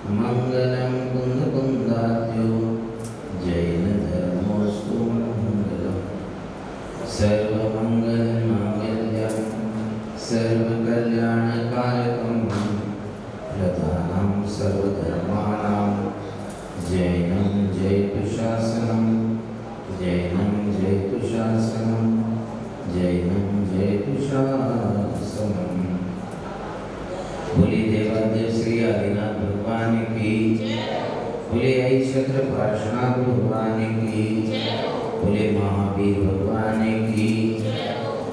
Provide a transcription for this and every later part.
मंगलम कुंदकुंदाद्यो जैन धर्मोस्तु मंगलम सर्वमंगल मांगल्यम सर्वकल्याणकारकम प्रधानम सर्वधर्माणां जैनं जयतु शासनम जैनं जयतु शासनम जैनं जयतु शासनम। बोले देवादेव श्री आदिनाथ भगवान की, बोले ऐक्षत्र पार्श्वनाथ भगवान की, बोले महावीर भगवान की,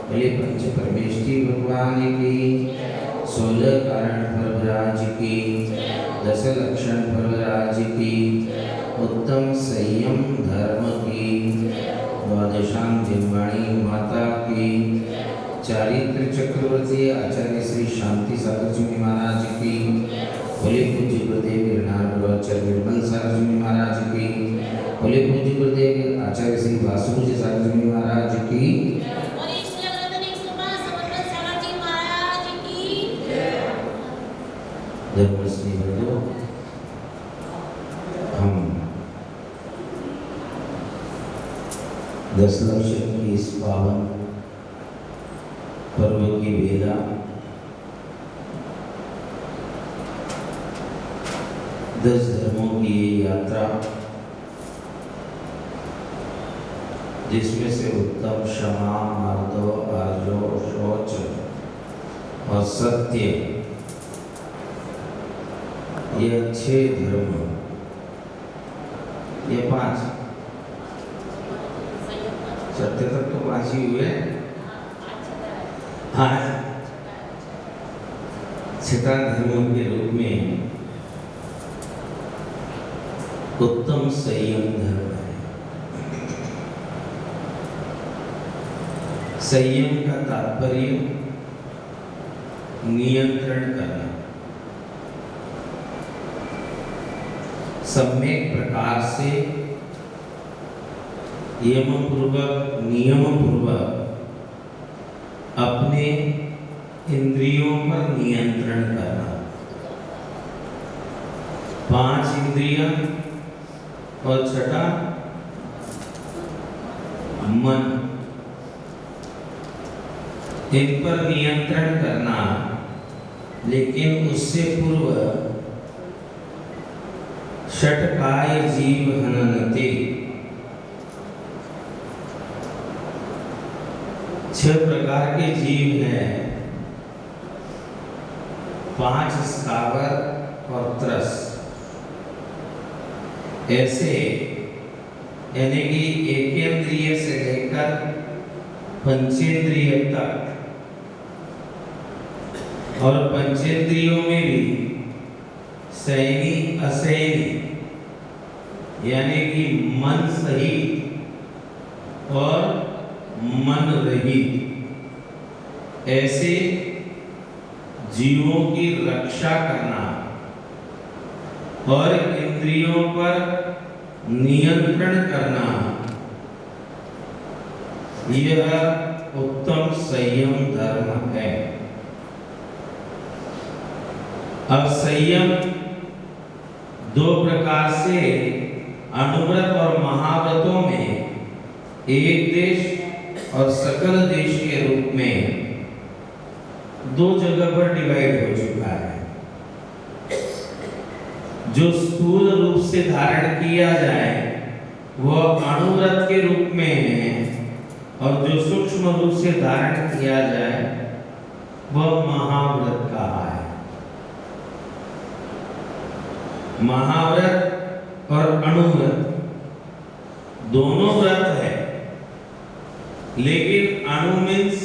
बोले पंच परमेष्ठी भगवान की, 16 कारण पर्वराज की, 10 लक्षण पर्वराज की, उत्तम संयम धर्म की, द्वादशांग जिनवाणी माता की, चारित्र चक्रवर्ती आचार्य श्री शांति सागर जी महाराज की, बोले पूज्य गुरुदेव गिरनार गुरुआचार्य निर्मल सागर जी महाराज की, बोले पूज्य गुरुदेव आचार्य श्री वासुदेव जी सागर जी महाराज की, धर्मस्नी बंधु, हम 10 लक्षण की इस पावन पर्व की वेला 10 धर्मों की यात्रा, जिसमें से उत्तम क्षमा, मार्दव, आर्जव, शौच और सत्य, ये 6 धर्म, ये 5 सत्य तक तो 5 ही हुए। आज 6 धर्मों के रूप में उत्तम संयम धर्म है। संयम का तात्पर्य नियंत्रण करना, सम्यक प्रकार से यमपूर्वक नियमपूर्वक अपने इंद्रियों पर नियंत्रण करना। 5 इंद्रियां और 6 मन, इन पर नियंत्रण करना, लेकिन उससे पूर्व षटकाय जीव हननते, 6 प्रकार के जीव हैं, 5 स्थावर और त्रस, ऐसे यानी कि एकेंद्रिय से लेकर पंचेंद्रिय तक, और पंचेंद्रियों में भी सैनी असैनी यानी कि मन सहित और मन रहित, ऐसे जीवों की रक्षा करना और इंद्रियों पर नियंत्रण करना, यह उत्तम संयम धर्म है। अब संयम 2 प्रकार से अनुव्रत और महाव्रतों में, एक देश और सकल देश के रूप में 2 जगह पर डिवाइड हो चुका है। जो स्थूल रूप से धारण किया जाए वह अणुव्रत के रूप में है, और जो सूक्ष्म रूप से धारण किया जाए वह महाव्रत कहा है। महाव्रत और अणुव्रत दोनों व्रत है, लेकिन अणु मीन्स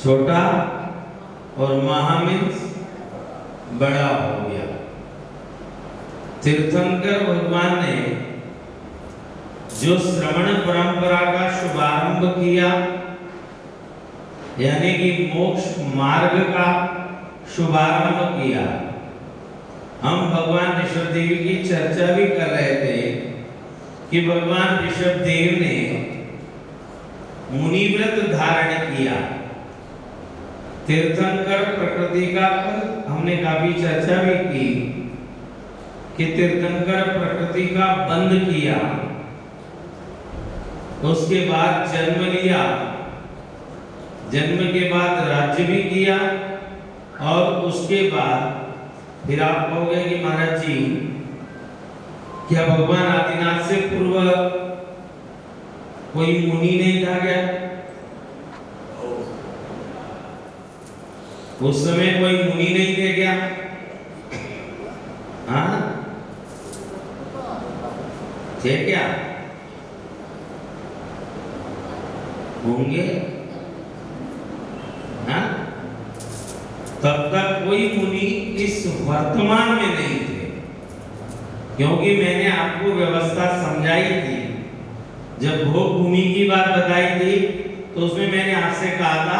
छोटा और महा मीन्स बड़ा हो गया। तीर्थंकर भगवान ने जो श्रवण परंपरा का शुभारंभ किया, यानी कि मोक्ष मार्ग का शुभारंभ किया, हम भगवान ऋषभदेव की चर्चा भी कर रहे थे कि भगवान ऋषभदेव ने मुनिव्रत धारण किया। तीर्थंकर प्रकृति का हमने काफी चर्चा भी की कि तीर्थंकर प्रकृति का बंध किया, उसके बाद जन्म लिया, जन्म के बाद राज्य भी किया, और उसके बाद फिर आप कहोगे कि महाराज जी क्या भगवान आदिनाथ से पूर्व कोई मुनि नहीं था क्या? उस समय कोई मुनि नहीं थे क्या? हाँ थे क्या? होंगे? हाँ, तब तक कोई मुनि इस वर्तमान में नहीं थे, क्योंकि मैंने आपको व्यवस्था समझाई थी। जब भोग भूमि की बात बताई थी तो उसमें मैंने आपसे कहा था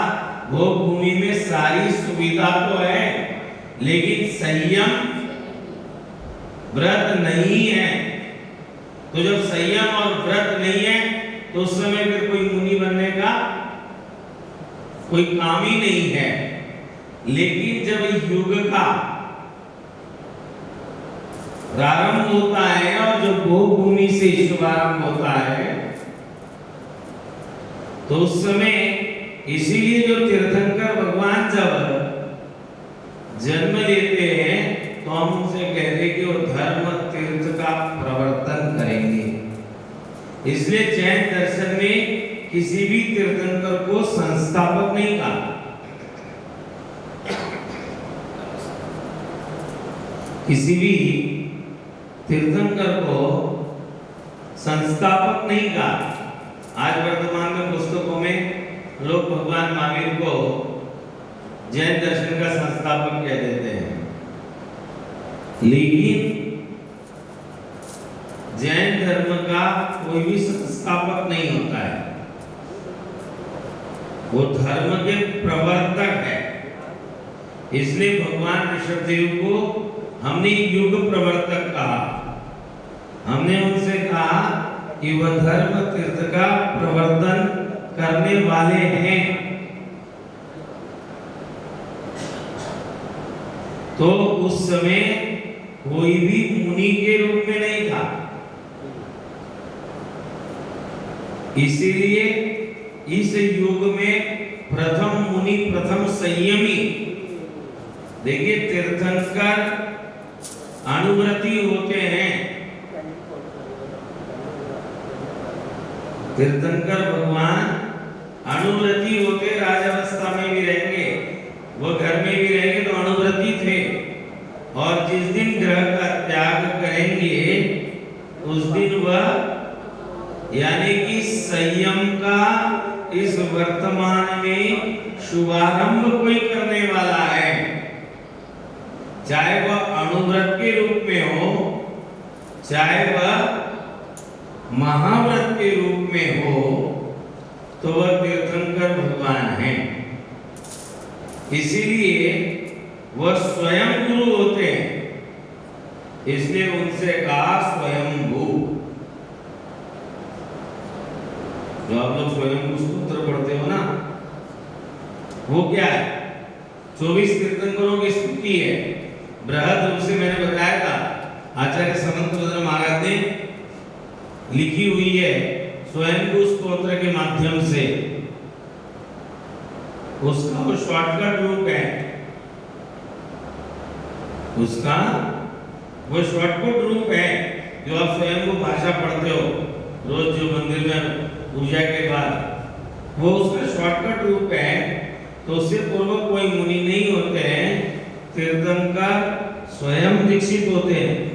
भोग भूमि में सारी सुविधा तो है, लेकिन संयम व्रत नहीं है। तो जब संयम और व्रत नहीं है तो उस समय फिर कोई मुनि बनने का कोई काम ही नहीं है। लेकिन जब युग का प्रारंभ होता है और जब भोग भूमि से शुभारंभ होता है तो उस समय इसीलिए जो तीर्थंकर भगवान जब जन्म लेते हैं तो हम उनसे कहते हैं कि वो धर्म तीर्थ का प्रवर्तन करेंगे। इसलिए जैन दर्शन में किसी भी तीर्थंकर को संस्थापक नहीं कहा, किसी भी तीर्थंकर को संस्थापक नहीं कहा। आज वर्तमान में पुस्तकों में लोग भगवान महावीर को जैन दर्शन का संस्थापक कह देते हैं, लेकिन जैन धर्म का कोई भी संस्थापक नहीं होता है, वो धर्म के प्रवर्तक है। इसलिए भगवान ऋषभदेव को हमने युग प्रवर्तक कहा। हमने उनसे कहा कि वह धर्म तीर्थ का प्रवर्तन करने वाले हैं। तो उस समय कोई भी मुनि के रूप में नहीं था, इसीलिए इस युग में प्रथम मुनि, प्रथम संयमी। देखिए तीर्थंकर अनुव्रती होते हैं, तीर्थंकर भगवान अनुव्रती होते, राजावस्था में भी रहेंगे, वो घर में भी रहेंगे तो अनुव्रती थे। और जिस दिन ग्रह का त्याग करेंगे उस दिन वह यानी कि संयम का इस वर्तमान में शुभारंभ कोई करने वाला है, चाहे वह अनुव्रत के रूप में हो, चाहे वह महाव्रत के रूप में हो, तो वह तीर्थंकर भगवान हैं। इसीलिए वह स्वयं गुरु होते हैं, इसलिए उनसे कहा स्वयंभू। जो आप लोग स्वयंभू सूत्र पढ़ते हो ना, वो क्या है? 24 तीर्थंकरों की स्तुति है। बृहद रूप से मैंने बताया था, आचार्य समंतभद्र महाराज ने लिखी हुई है स्वयंभू स्तोत्र के माध्यम से। उसका वो शॉर्टकट रूप है, उसका वो शॉर्टकट रूप है जो आप स्वयंभू भाषा पढ़ते हो रोज जो मंदिर में पूजा के बाद, वो उसका शॉर्टकट रूप है। तो उससे पूर्व कोई मुनि नहीं होते हैं, तीर्थंकर स्वयं दीक्षित होते हैं।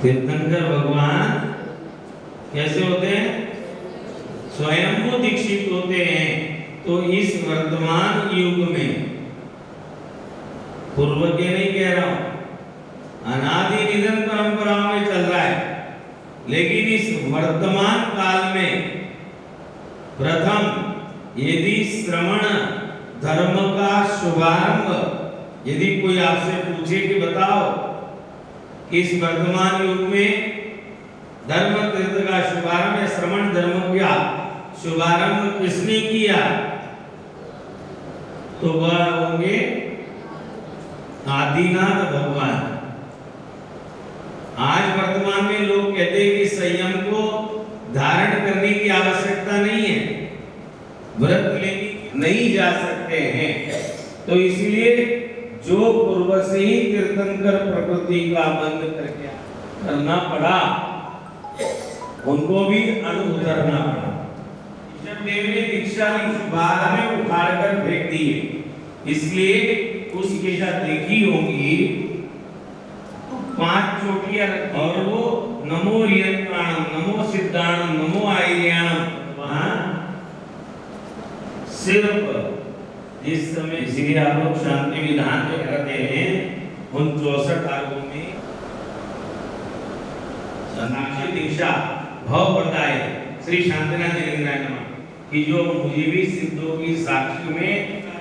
तीर्थंकर भगवान कैसे होते हैं? स्वयंभू दीक्षित होते हैं। तो इस वर्तमान युग में, पूर्व के नहीं कह रहा हूं, अनादि निधन परंपराओं में चल रहा है, लेकिन इस वर्तमान काल में प्रथम यदि श्रवण धर्म का शुभारंभ, यदि कोई आपसे पूछे कि बताओ इस वर्तमान युग में धर्म तीर्थ का शुभारंभ या श्रवण धर्म का शुभारंभ किसने किया, तो वह होंगे आदिनाथ भगवान। आज वर्तमान में लोग कहते हैं कि संयम को धारण करने की आवश्यकता नहीं है, व्रत लेने नहीं जा सकते हैं। तो इसलिए जो पूर्व से ही तीर्थंकर प्रकृति का बंध करके करना पड़ा, उनको भी उतरना पड़ा। ऋषभदेव ने दीक्षा बाद में उखाड़कर फेंक दी है, इसलिए उसके साथ देखी होगी 5 चोटियां रखी और वो नमो रियंत्राणम, नमो सिद्धाणम, नमो आयर्याणम वहां सिर पर। इस समय इसलिए आप लोग शांति विधान जो करते हैं उन 64 आगों में साक्षी दीक्षा भाव बताए श्री शांतिनाथ जिनेन्द्राय नमः कि जो मुझे भी सिद्धों की साक्षी में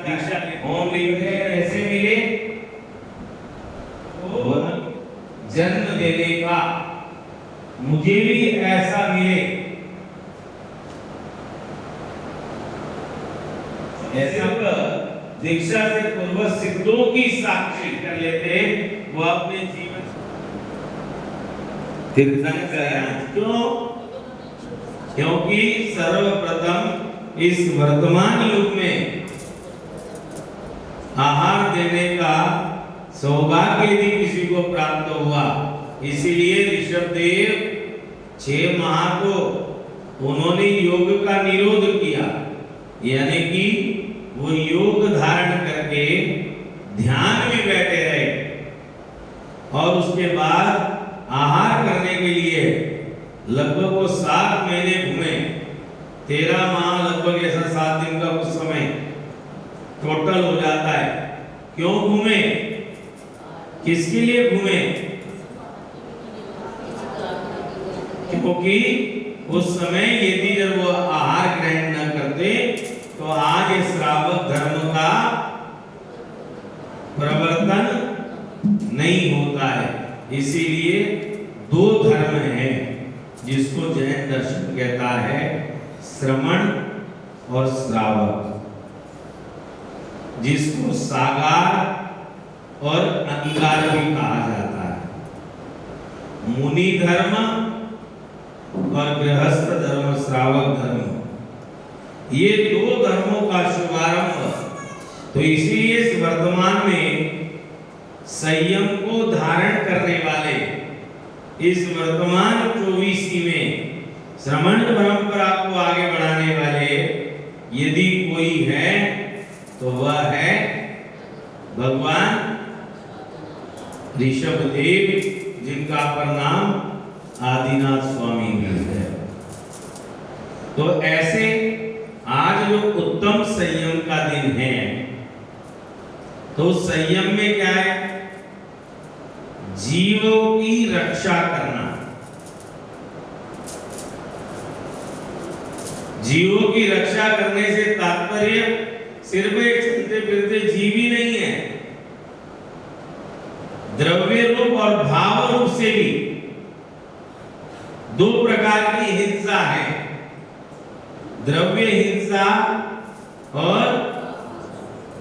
दीक्षा ओम लिंग ऐसे मिले जन्म देने का, मुझे भी ऐसा मिले। ऐसा दीक्षा से पूर्व सिद्धों की साक्षी कर लेते, वो अपने जीवन तीर्थंकर। क्यों? क्योंकि सर्वप्रथम इस वर्तमान युग में आहार देने का सौभाग्य यदि किसी को प्राप्त हुआ, इसीलिए ऋषभदेव 6 माह को उन्होंने योग का निरोध किया, यानी कि वो योग धारण करके ध्यान में बैठे रहे और उसके बाद आहार करने के लिए लगभग वो 7 महीने घूमे। 13 माह लगभग ऐसा 7 दिन का कुछ समय टोटल हो जाता है। क्यों घूमे? किसके लिए घूमे? क्योंकि उस समय यदि जब वो आहार ग्रहण न करते तो आज इस श्रावक धर्म का प्रवर्तन नहीं होता है। इसीलिए 2 धर्म हैं जिसको जैन दर्शन कहता है, श्रवण और श्रावक, जिसको सागार और अंगार भी कहा जाता है। मुनि धर्म और गृहस्थ धर्म, श्रावक धर्म, ये 2 धर्मों का शुभारंभ। तो इसीलिए इस वर्तमान में संयम को धारण करने वाले इस वर्तमान 24वीं में श्रमण परंपरा को आगे बढ़ाने वाले यदि कोई है तो वह है भगवान ऋषभदेव, जिनका नाम आदिनाथ स्वामी भी है। तो ऐसे आज जो उत्तम संयम का दिन है, तो संयम में क्या है? जीवों की रक्षा करना। जीवों की रक्षा करने से तात्पर्य सिर्फ एक चलते फिरते जीव ही नहीं है, द्रव्य रूप और भाव रूप से भी 2 प्रकार की हिंसा है, द्रव्य हिंसा और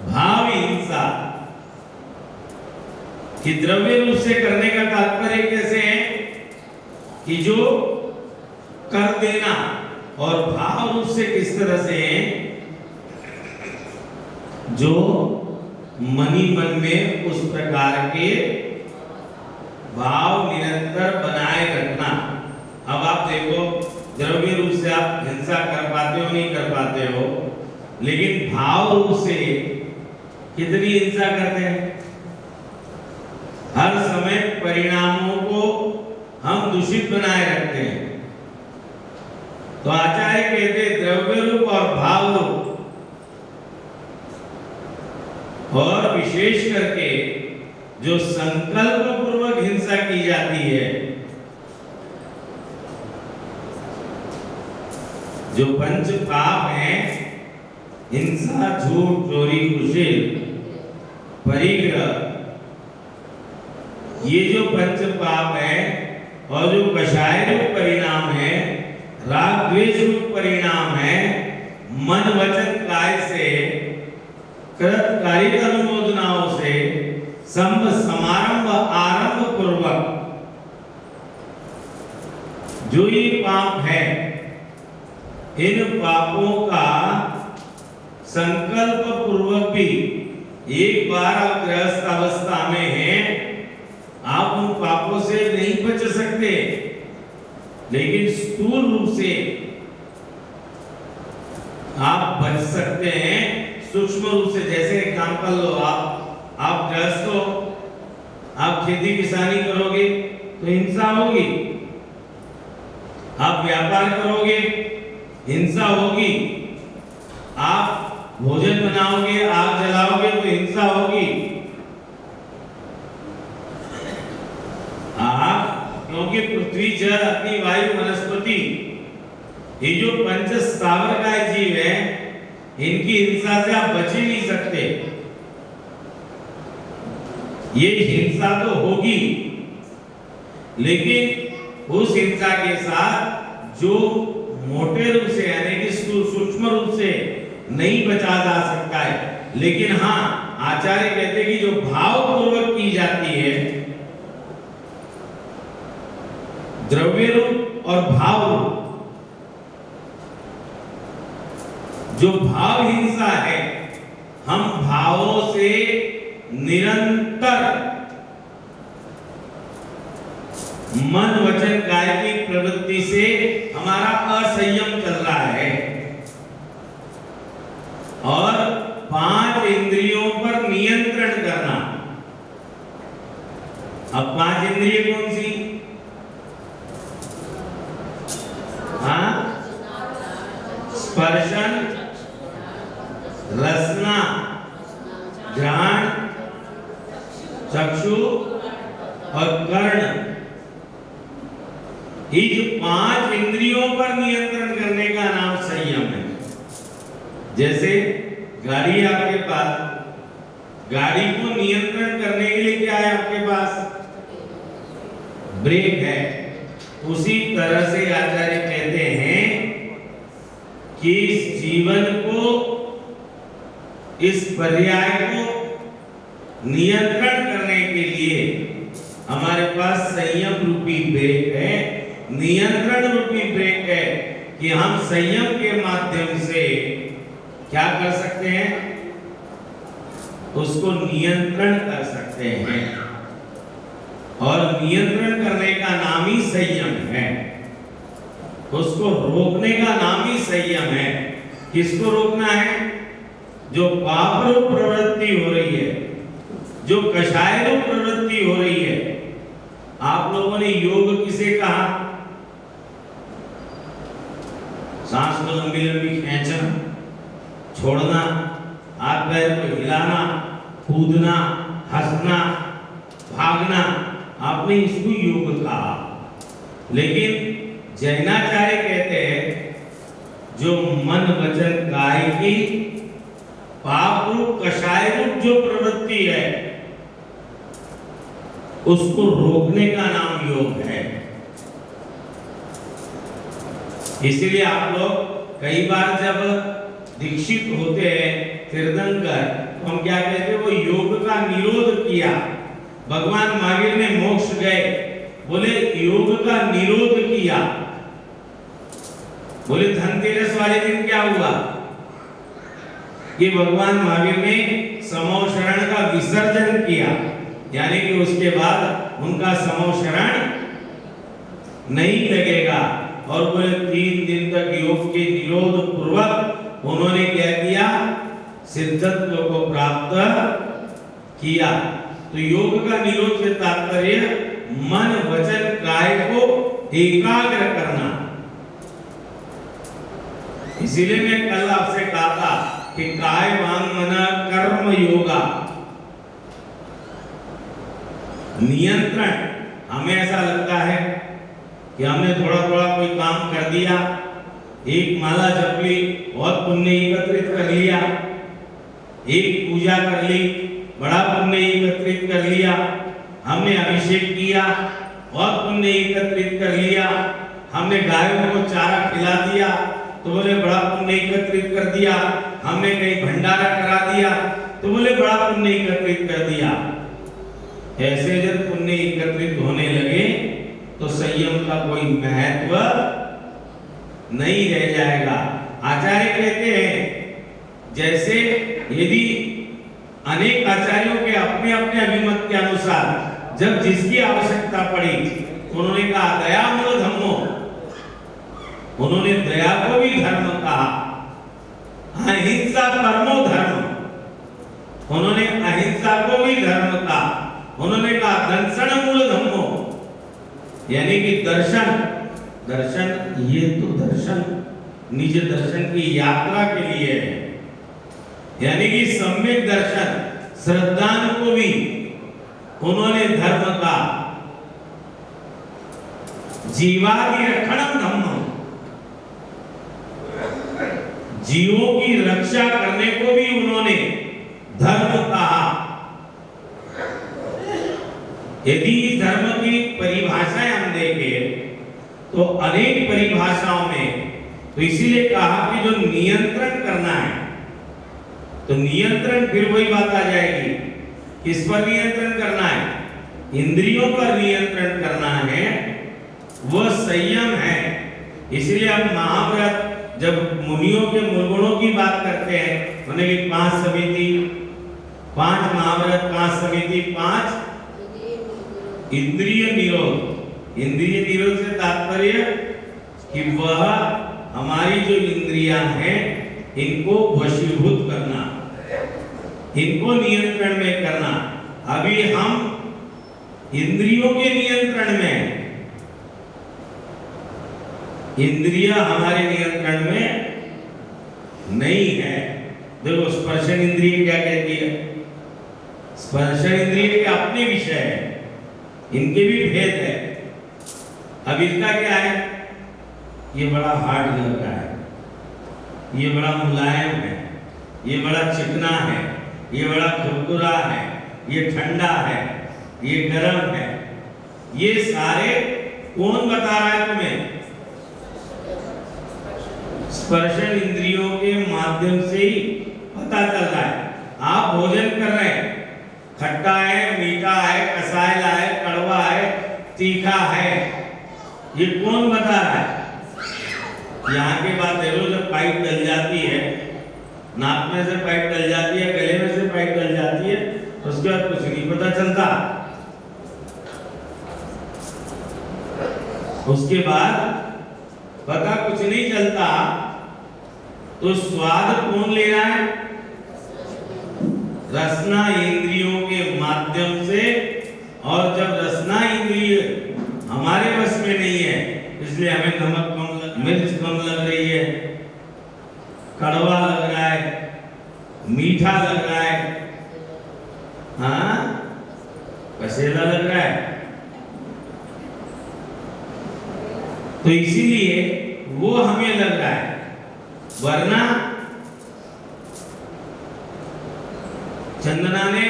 भाव हिंसा। कि द्रव्य रूप से करने का तात्पर्य कैसे है कि जो कर देना, और भाव रूप से किस तरह से है, जो मनी मन में उस प्रकार के भाव निरंतर बनाए रखना। अब आप देखो, द्रव्य रूप से आप हिंसा कर पाते हो नहीं कर पाते हो, लेकिन भाव रूप से कितनी हिंसा करते हैं। हर समय परिणामों को हम दूषित बनाए रखते हैं। तो आचार्य कहते द्रव्य रूप और भाव रूप, और विशेष करके जो संकल्प पूर्वक हिंसा की जाती है, जो पंच पाप हैं, हिंसा, झूठ, चोरी, कुशिल, परिग्रह, ये जो पंच पाप है, और जो कषाय रूप परिणाम है, राग द्वेष रूप परिणाम है, मन वचन काय से कृत कारिक अनुमोदनाओं से समारंभ आरंभ पूर्वक जो ये पाप है, इन पापों का संकल्प पूर्वक भी एक बार आप गृहस्थ अवस्था में हैं, आप उन पापों से नहीं बच सकते, लेकिन स्थूल रूप से आप बच सकते हैं। सूक्ष्म रूप से, जैसे एग्जांपल लो, आप गृहस्थ हो, आप खेती किसानी करोगे तो हिंसा होगी, आप व्यापार करोगे हिंसा होगी, आप भोजन बनाओगे, आग जलाओगे तो हिंसा होगी। आप, क्योंकि पृथ्वी, जल, अग्नि, वायु, वनस्पति, ये जो पंच स्थावर का जीव है, इनकी हिंसा से आप बच ही नहीं सकते। ये हिंसा तो होगी, लेकिन उस हिंसा के साथ जो मोटे रूप से यानी कि सूक्ष्म रूप से नहीं बचा जा सकता है, लेकिन हाँ, आचार्य कहते हैं कि जो भाव पूर्वक की जाती है, द्रव्य रूप और भाव रूप, जो भाव हिंसा है, हम भावों से निरंतर मन वचन काय की प्रवृत्ति से हमारा असंयम चल रहा है, और 5 इंद्रियों पर नियंत्रण करना। अब 5 इंद्रिय कौन सी? हाँ, स्पर्शन, रसना, घ्राण, चक्षु और कर्ण। ये जो 5 इंद्रियों पर नियंत्रण करने का नाम संयम है। जैसे गाड़ी आपके पास, गाड़ी को नियंत्रण करने के लिए क्या है आपके पास? ब्रेक है। उसी तरह से आचार्य कहते हैं कि इस जीवन को, इस पर्याय को नियंत्रण करने के लिए हमारे पास संयम रूपी ब्रेक है, नियंत्रण रूपी ब्रेक है, कि हम संयम के माध्यम से क्या कर सकते हैं? उसको नियंत्रण कर सकते हैं, और नियंत्रण करने का नाम ही संयम है। उसको रोकने का नाम ही संयम है। किसको रोकना है? जो पाप रूप प्रवृत्ति हो रही है, जो कषाय रूप प्रवृत्ति हो रही है। आप लोगों ने योग किसे कहा? सांस को लंबी लंबी खींचना, छोड़ना, हाथ पैर को हिलाना, कूदना, हंसना, भागना, आपने इसको योग कहा। लेकिन जैनाचार्य कहते हैं जो मन वचन काय की पाप रूप कषाय रूप जो प्रवृत्ति है, उसको रोकने का नाम योग है। इसलिए आप लोग कई बार जब दीक्षित होते हैं तीर्थंकर, तो हम क्या कहते हैं? वो योग का निरोध किया। भगवान महावीर ने मोक्ष गए, बोले योग का निरोध किया। बोले धनतेरस वाले दिन क्या हुआ? कि भगवान महावीर ने समो शरण का विसर्जन किया, यानी कि उसके बाद उनका समो शरण नहीं लगेगा। और बोले 3 दिन तक योग के निरोध पूर्वक उन्होंने क्या किया? सिद्धत्व को प्राप्त किया। तो योग का निरोध से तात्पर्य मन वचन काय को एकाग्र करना। इसीलिए मैं कल आपसे कहा था कि काय वांग मन कर्म योगा नियंत्रण। हमें ऐसा लगता है कि हमने थोड़ा थोड़ा कोई काम कर दिया, एक माला जप ली, बहुत पुण्य एकत्रित कर लिया, एक पूजा कर ली, बड़ा पुण्य एकत्रित कर लिया, हमने अभिषेक किया, बहुत पुण्य एकत्रित कर लिया, हमने गायों को चारा खिला दिया तो बोले बड़ा पुण्य एकत्रित कर दिया, हमने कहीं भंडारा करा दिया तो बोले बड़ा पुण्य एकत्रित कर दिया। ऐसे जब पुण्य एकत्रित होने लगे तो संयम का कोई महत्व नहीं रह जाएगा। आचार्य कहते हैं जैसे यदि अनेक आचार्यों के अपने अपने अभिमत के अनुसार जब जिसकी आवश्यकता पड़ी तो उन्होंने कहा दया मूल धर्मो, उन्होंने दया को भी धर्म कहा, अहिंसा परमो धर्म, उन्होंने अहिंसा को भी धर्म कहा, उन्होंने कहा दर्शन मूल धर्मो, यानी कि दर्शन, दर्शन ये तो दर्शन निज दर्शन की यात्रा के लिए है, यानी कि सम्यक दर्शन श्रद्धान को भी उन्होंने धर्म का, जीवादि रक्षणम धम्म, जीवों की रक्षा करने को भी उन्होंने धर्म कहा। यदि इस धर्म की परिभाषाएं हम देखें तो अनेक परिभाषाओं में तो इसीलिए कहा कि जो नियंत्रण करना है, तो नियंत्रण फिर वही बात आ जाएगी, किस पर नियंत्रण करना है, इंद्रियों पर नियंत्रण करना है, वह संयम है। इसलिए हम महाव्रत जब मुनियों के मूलगुणों की बात करते हैं, उन्हें भी 5 समिति, 5 महाव्रत, 5 समिति, 5 इंद्रिय निरोध। इंद्रिय निरोध से तात्पर्य कि वह हमारी जो इंद्रियां हैं इनको वशीभूत करना, इनको नियंत्रण में करना। अभी हम इंद्रियों के नियंत्रण में, इंद्रियां हमारे नियंत्रण में नहीं है। देखो स्पर्शन इंद्रिय क्या कहती है, स्पर्शन इंद्रिय के अपने विषय है, इनके भी भेद है। अब इसका क्या है, ये बड़ा हार्ड लग रहा है, ये बड़ा मुलायम है, ये बड़ा चिकना है, ये बड़ा खुरखुरा है, ये ठंडा है, ये गर्म है। ये सारे कौन बता रहा है तुम्हें? स्पर्शन इंद्रियों के माध्यम से ही पता चल रहा है। आप भोजन कर रहे हैं, खट्टा है, मीठा है, कसायला है, कड़वा है, तीखा है, ये कौन बता रहा है? यहाँ की बात है, जब पाइप डल जाती है, नाक में से पाइप डल जाती है, गले में से पाइप डल जाती है, उसके बाद कुछ नहीं पता चलता। उसके बाद पता कुछ नहीं चलता, तो स्वाद कौन ले रहा है? रसना इंद्रियों के माध्यम से। और जब रसना इंद्रिय हमारे बस में नहीं है, इसलिए हमें नमक कम, मिर्च कम लग रही है, कड़वा लग रहा है, मीठा लग रहा है, हाँ कसेला लग रहा है, तो इसीलिए वो हमें लग रहा है। वरना चंदना ने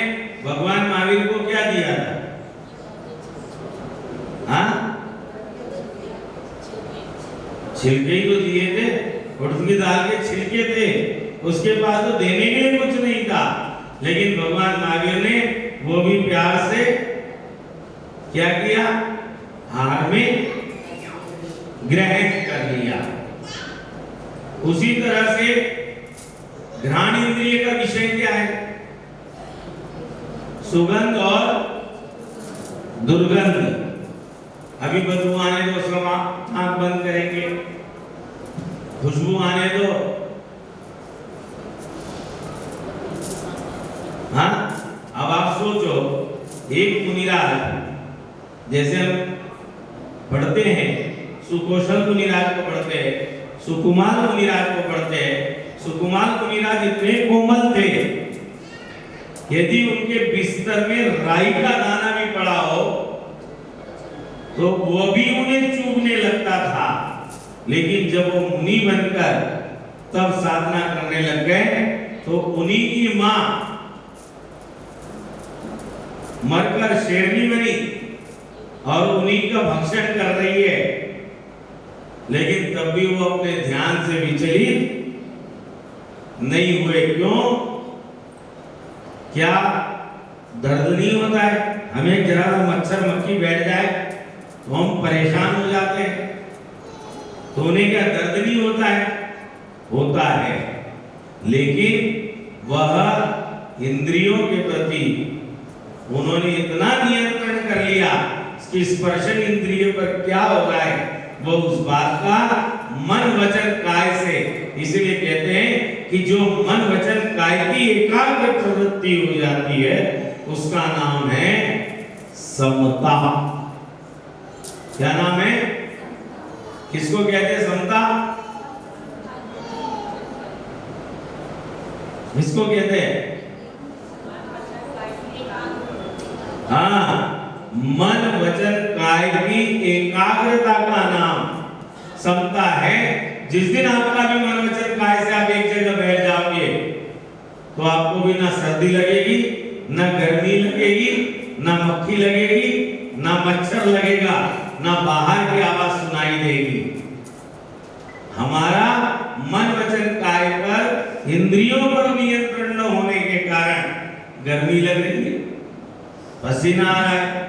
भगवान महावीर को क्या दिया था? हाँ छिलके ही तो दिए थे, उड़द की दाल के छिलके थे, उसके पास तो देने के लिए कुछ नहीं था, लेकिन भगवान महावीर ने वो भी प्यार से क्या किया? हार में ग्रहण कर लिया। उसी तरह से घ्राण इंद्रिय का विषय क्या है? सुगंध और दुर्गंध। अभी बदबू आने दो, सब आंख बंद करेंगे, खुशबू आने दो, हाँ। अब आप सोचो, एक मुनिराज, जैसे हम पढ़ते हैं सुकौशल मुनिराज को पढ़ते हैं, सुकुमार मुनिराज को पढ़ते हैं। सुकुमार मुनिराज इतने कोमल थे, यदि उनके बिस्तर में राई का दाना भी पड़ा हो तो वो भी उन्हें चुभने लगता था। लेकिन जब वो मुनि बनकर तब साधना करने लग गए, तो उन्हीं की मां मरकर शेरनी बनी और उन्हीं का भक्षण कर रही है, लेकिन तब भी वो अपने ध्यान से विचलित नहीं हुए। क्यों? क्या दर्द नहीं होता है। हमें जरा सा मच्छर मक्खी बैठ जाए तो हम परेशान हो जाते हैं, तो उन्हें क्या दर्द नहीं होता है? होता है। लेकिन वह इंद्रियों के प्रति उन्होंने इतना नियंत्रण कर लिया कि स्पर्शन इंद्रिय पर क्या हो रहा है वो उस बात का मन वचन काय से, इसलिए कहते हैं कि जो मन वचन काय की एकाग्र प्रवृत्ति हो जाती है उसका नाम है समता। क्या नाम है? किसको कहते हैं समता? किसको कहते हैं? हाँ, मन वचन काय की एकाग्रता का नाम समता है। जिस दिन आपका भी मन वचन काय से आप एक जगह बैठ जाओगे तो आपको भी ना सर्दी लगेगी, ना गर्मी लगेगी, ना मक्खी लगेगी, ना मच्छर लगेगा, ना बाहर की आवाज सुनाई देगी। हमारा मन वचन काय पर इंद्रियों पर नियंत्रण न होने के कारण गर्मी लग रही है, पसीना आ रहा है,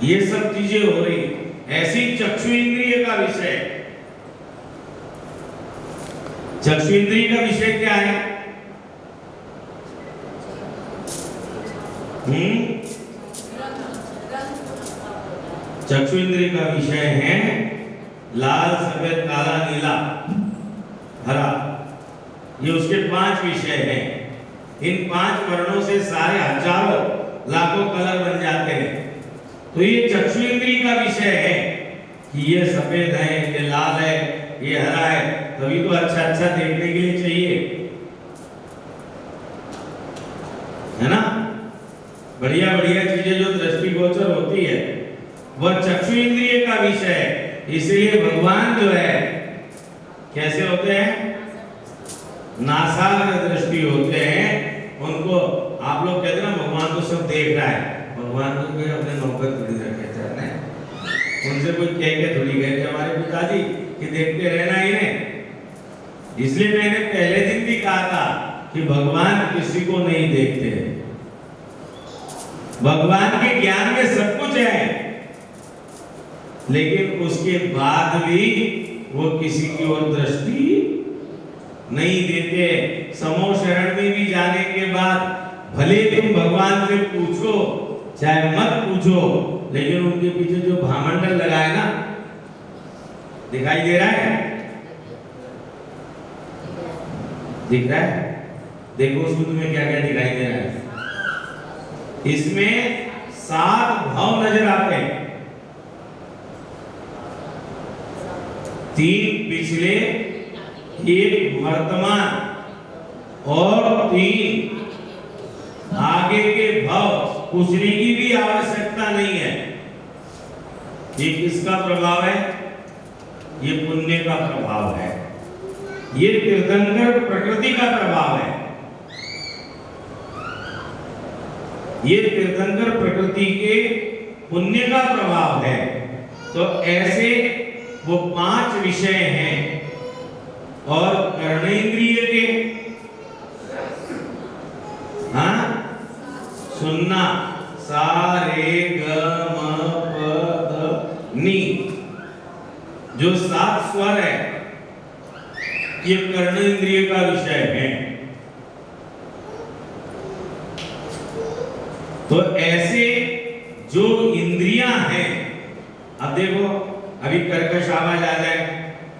ये सब चीजें हो रही। ऐसी चक्षु इंद्रिय का विषय, चक्षु इंद्रिय का विषय क्या है? चक्षु इंद्रिय का विषय है लाल, सफेद, काला, नीला, हरा। ये उसके 5 विषय हैं। इन 5 वर्णों से सारे हजारों लाखों कलर बन जाते हैं। तो ये चक्षु इंद्रिय का विषय है कि ये सफेद है, ये लाल है, ये हरा है, तभी तो अच्छा अच्छा देखने के लिए चाहिए, है ना? बढ़िया बढ़िया चीजें जो दृष्टिगोचर होती है वह चक्षु इंद्रिय का विषय है। इसलिए भगवान जो है कैसे होते हैं? नासाग्र दृष्टि होते हैं। उनको आप लोग कहते हैं ना भगवान तो सब देख रहा है, भगवान को कोई अपने नौकर थोड़ी रखे थे, उनसे कोई कह के थोड़ी गए थे हमारे पिताजी कि देखते रहना ही नहीं। इसलिए मैंने पहले दिन भी कहा था कि भगवान किसी को नहीं देखते, भगवान के ज्ञान में सब कुछ है, लेकिन उसके बाद भी वो किसी की ओर दृष्टि नहीं देते। समो शरण में भी जाने के बाद भले तुम भगवान से पूछो चाहे मत पूछो, लेकिन उनके पीछे जो भामंडल लगा है ना, दिखाई दे रहा है? दिख रहा है? देखो उसमें तुम्हें क्या क्या दिखाई दे रहा है। इसमें 7 भाव नजर आते हैं, 3 पिछले, 1 वर्तमान और 3 आगे के भाव। पूछने की भी आवश्यकता नहीं है। ये किसका प्रभाव है? ये पुण्य का प्रभाव है, ये तीर्थंकर प्रकृति का प्रभाव है, ये तीर्थंकर प्रकृति के पुण्य का प्रभाव है। तो ऐसे वो 5 विषय हैं। और कर्णेंद्रिय के, हाँ, सुनना, सा रे ग म प ध नि, जो 7 स्वर है ये कर्णेंद्रिय का विषय है। तो ऐसे जो इंद्रियां हैं, अब देखो अभी कर्कश आवाज आ जाए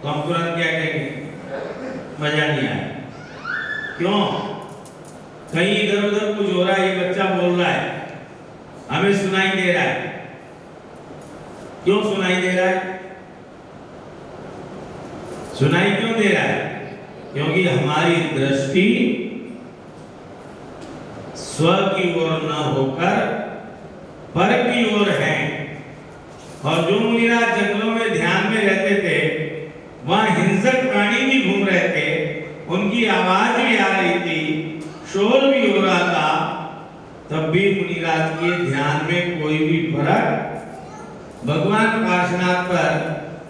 तो हम तुरंत क्या कहेंगे? मजा नहीं आया। क्यों? कहीं इधर उधर कुछ हो रहा है, ये बच्चा बोल रहा है, हमें सुनाई दे रहा है। क्यों सुनाई दे रहा है? सुनाई क्यों दे रहा है? क्योंकि हमारी दृष्टि स्व की ओर न होकर पर की ओर है। और जो मुनिराज जंगलों में ध्यान में रहते थे, वहां हिंसक प्राणी भी घूम रहे थे, उनकी आवाज भी आ रही थी, शोर भी हो रहा था, तब भी मुनिराज के ध्यान में कोई भी फर्क। भगवान पार्श्वनाथ पर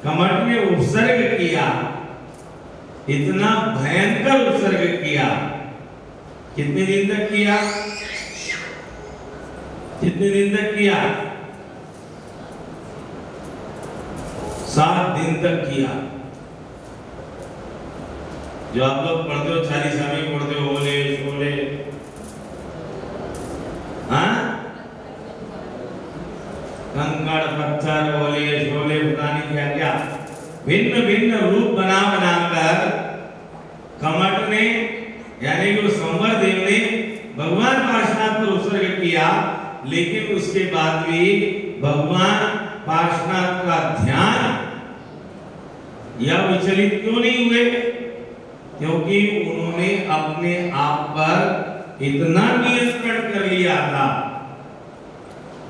कमठ में उपसर्ग किया, इतना भयंकर उपसर्ग किया। कितने दिन तक किया? कितने दिन तक किया? 7 दिन तक किया। जो आप लोग पढ़ते हो 40 में पढ़ते हो ओले शोले, हाँ, कंकड़ पत्थर ओले शोले पता नहीं क्या क्या भिन्न भिन्न रूप बना बनाकर कमट ने यानी कि संवर देव ने भगवान पार्श्वनाथ पर उत्सर्ग किया, लेकिन उसके बाद भी भगवान पार्श्वनाथ का ध्यान या विचलित क्यों नहीं हुए? क्योंकि उन्होंने अपने आप पर इतना नियंत्रण कर लिया था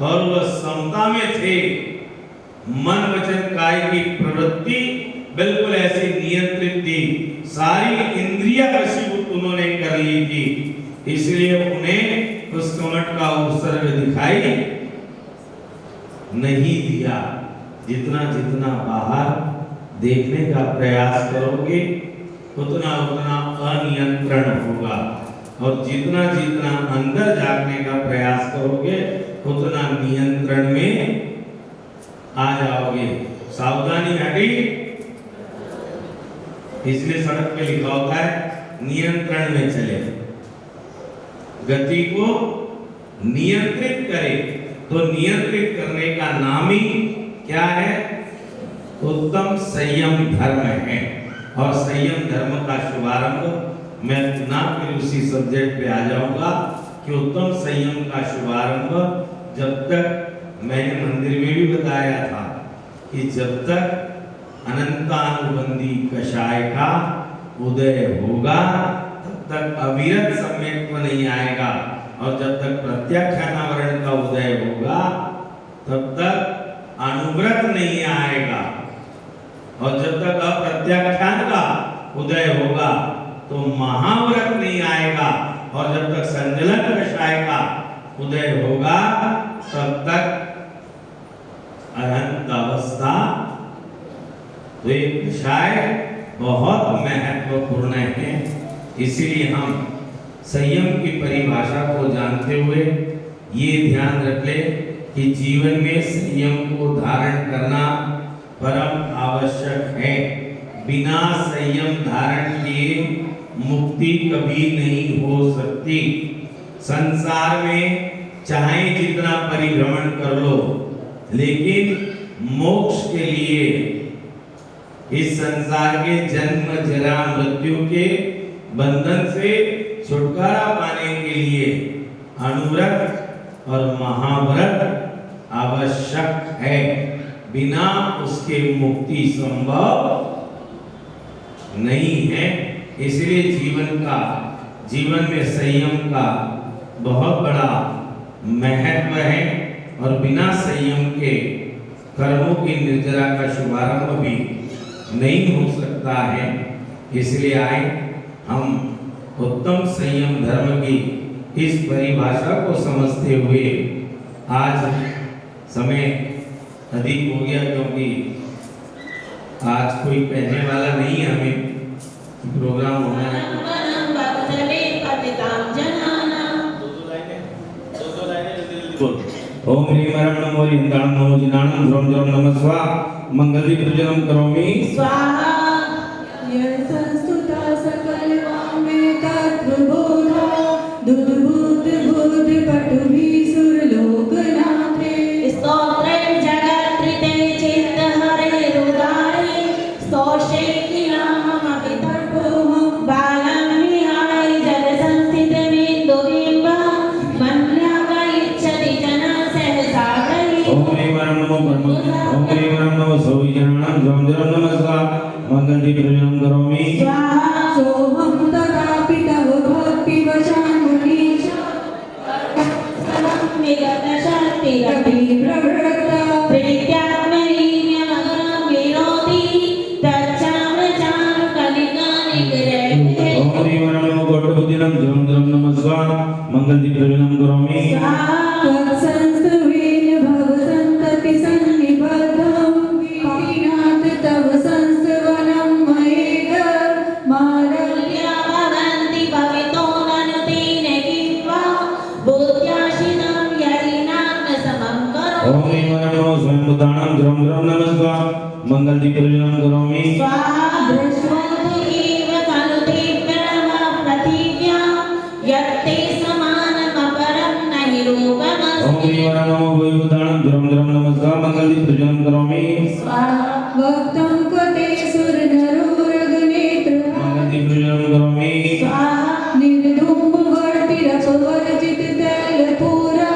और वह समता में थे। मन वचन काय की प्रवृत्ति बिल्कुल ऐसी नियंत्रित थी, सारी इंद्रियां वशीभूत उन्होंने कर ली थी, इसलिए उन्हें उस कमट का उत्सर्ग दिखाई नहीं दिया। जितना जितना बाहर देखने का प्रयास करोगे उतना उतना अनियंत्रण होगा, और जितना जितना अंदर झांकने का प्रयास करोगे उतना नियंत्रण में आ जाओगे। सावधानी हटी, इसलिए सड़क पे लिखा होता है नियंत्रण में चले, गति को नियंत्रित करे। तो नियंत्रित करने का नाम ही क्या है? उत्तम संयम धर्म है। और संयम धर्म का शुभारंभ मैं पुनः फिर उसी सब्जेक्ट पे आ जाऊंगा कि उत्तम संयम का शुभारंभ जब तक मैंने मंदिर में भी बताया था कि जब तक अनंतानुबंधी कषाय का उदय होगा तब तक अविरत सम्यक्त्व नहीं आएगा, और जब तक प्रत्याख्यानावरण का उदय होगा तब तक अनुव्रत नहीं आएगा, और जब तक अप्रत्याख्यान का उदय होगा तो महाव्रत नहीं आएगा, और जब तक संजलन कषाय का उदय होगा तब तक अनंत अवस्था। तो ये कषाय बहुत महत्वपूर्ण है, इसीलिए हम संयम की परिभाषा को जानते हुए ये ध्यान रख ले कि जीवन में संयम को धारण करना परम आवश्यक है। बिना संयम धारण किए मुक्ति कभी नहीं हो सकती। संसार में चाहे जितना परिभ्रमण कर लो, लेकिन मोक्ष के लिए, इस संसार के जन्म जरा मृत्यु के बंधन से छुटकारा पाने के लिए अनुव्रत और महाव्रत आवश्यक है। बिना उसके मुक्ति संभव नहीं है। इसलिए जीवन में संयम का बहुत बड़ा महत्व है, और बिना संयम के कर्मों की निर्जरा का शुभारंभ भी नहीं हो सकता है। इसलिए आए हम उत्तम संयम धर्म की इस परिभाषा को समझते हुए, आज समय अधिक हो गया क्योंकि आज कोई कहने वाला नहीं है, हमें प्रोग्राम होना है। ओम ह्रीं ऐं नमो ह्रीं नमो जिनाणं ध्रुवं ध्रुवं नमः स्वाहा मंगलदीप प्रज्वलनं करोमि स्वाहा। यः संस्तुता सकलवाङ्मयः तद्प्रबोधा दुर्बुद्धिबुद्धिपटुभिः सुरलोकनाथे स्तोत्रं जगत्कृते चित्तहरेरुदारे स्तोषेऽखिलामपि तर्पोऽहं बालं विहाय जलसंस्थितमेन्दुबिम्बं मन्यागच्छति जनः सहसा गृहीतः। ओम ह्रीं ऐं नमो ओम ह्रीं ऐं नमो सौविजनाणं ध्रुवं ध्रुवं नमः स्वाहा मंगलदीप प्रज्वलनं करोमि स्वाहा। सोऽहं तदापि तव भक्तिवशान्मुनीश विगतशक्तिरपि प्रवृत्ता प्रीत्यात्मनीयमगं विनोति तच्चामचारुकलिकानिग्रहे। ओम ह्रीं ऐं नमो गौडबुद्धिनं ध्रुवं ध्रुवं नमः स्वाहा मंगलदीप प्रज्वलनं करोमि स्वाहा। त्वत्संस्तवेन भवसन्तति सन्निबद्धं वीतिनाथ तव संस्तवनं मयेद मारल्या भवन्ति भवितो ननु तेन किं वा बुद्ध्याशिनं यदिना ओम ह्रीं नमो स्वयं बुद्धानां द्रम द्रम नमस्कार मंगल दीप प्रज्वलन करोमि स्वाहा दृष्टवन्तु एव खलु ते प्रणव पृथिव्यां यत्ते समानमपरं नहि रूपमस्ति। ओम ह्रीं नमो स्वयं बुद्धानां द्रम द्रम नमस्कार मंगल दीप प्रज्वलन करोमि स्वाहा वक्तं कृते सुरनरोरगनेत्र मंगल दीप प्रज्वलन करोमि स्वाहा निर्धूमवर्तिरपवर्जित तैलपूरा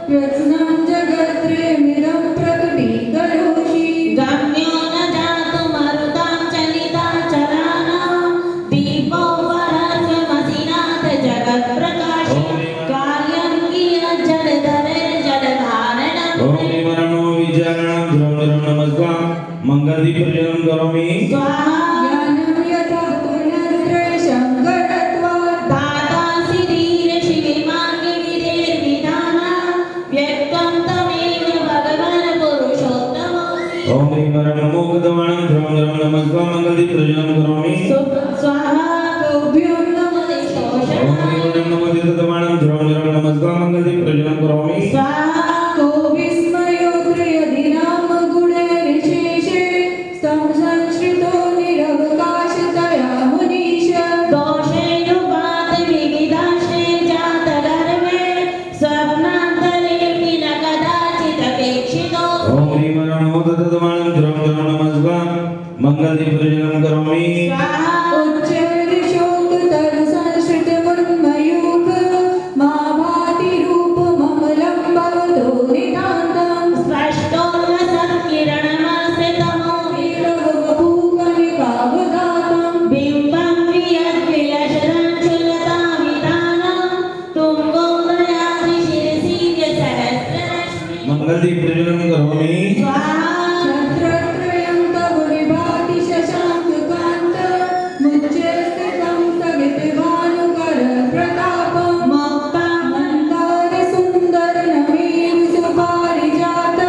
व्यसनं जगत्त्रयमिदं प्रकटीकरोषि। गम्यो न जातुमरुतां चलिताचलानां दीपो परस्वमसिनाथ जगत्प्रकाशि कार्यं कियज्जलधरेर्जलधारणम्। ओम ह्रीं नमो विजयानां द्रम द्रम नमस्कार मंगल दीप प्रज्वलन करोमि स्वाहा ज्ञानं यथा पुनस्त्रयशङ्करत्वात् दातासि धीरशिविमार्गे विधेर्विधाना व्यक्तं तमेव भगवन् पुरुषोत्तमोऽसि। ओम ह्रीं नमो गतवाणां द्रम द्रम नमस्कार मंगल दीप प्रज्वलन करोमि स्वाहा तुभ्यं नमः ओम शोषणाय ह्रीं नमो गतवाणां द्रम द्रम नमस्कार मंगल दीप प्रज्वलन करोमि स्वाहा को विस्मयो त्रयधिनाम गुणैर्विशेषे स्तं संश्रितो निरवकाशतया मुनीश दोषैरुपात विविधाश्रे जातगर्वे स्वप्नान्तरेऽपि न कदाचित् अपेक्षितो। ओम ह्रीं नमो गतवाणां द्रम द्रम नमस्कार मंगल दीप प्रज्वलन करोमि स्वाहा उच्चैर्षोक्तरसंश्रितमुन्मयूख मा भाति रूपममलं भवतो नितान्तं स्पष्टोल्लसत्किरणमाश्रितमो विरवभूकनिकावदातं बिम्बं वियद्विलसदाञ्चुलतामितानं तुङ्गोदयादिशिरसीर्यसहस्ररश्मि। मंगल दीप प्रज्वलन करोमि स्वाहा छत्रत्रयं तव विभाति शशाङ्ककान्त मुच्चैस्थितं स्थगितभानुकर प्रतापं मोक्तां मन्दारसुन्दरनमेव सुपारिजात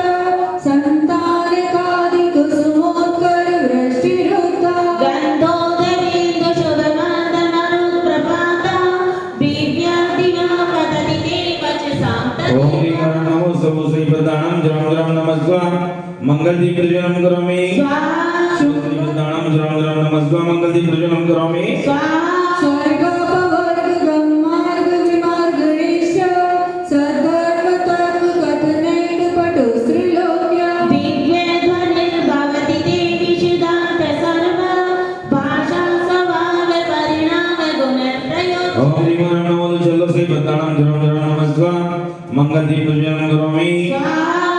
सन्तानकादिकुसुमोत्करवृष्टिरुक्ता गन्धोदरेन्दुशुभमन्दमरुत्प्रपाता दिव्यादिवा पतति ते वचसां ओम ह्रीं नमो सबोसै प्रदानं द्रम द्रम नमस्कार मंगल दीप प्रज्वलन करोमि स्वाहा श्री प्रदानं द्रम द्रम नमस्कार मंगल दीप प्रज्वलन करोमि स्वाहा स्वर्गोपवर्गगममार्गविमार्गेश सद्धर्मतर्ककथनैकपटुस्त्रिलोक्य दिव्यध्वनिर्भवति ते विशुद्धार्थ सर्व भाषा स्वभावपरिणामगुणत्रयोः। ओम ह्रीं नमो सबोसै प्रदानं द्रम द्रम नमस्कार मंगल दीप प्रज्वलन करोमि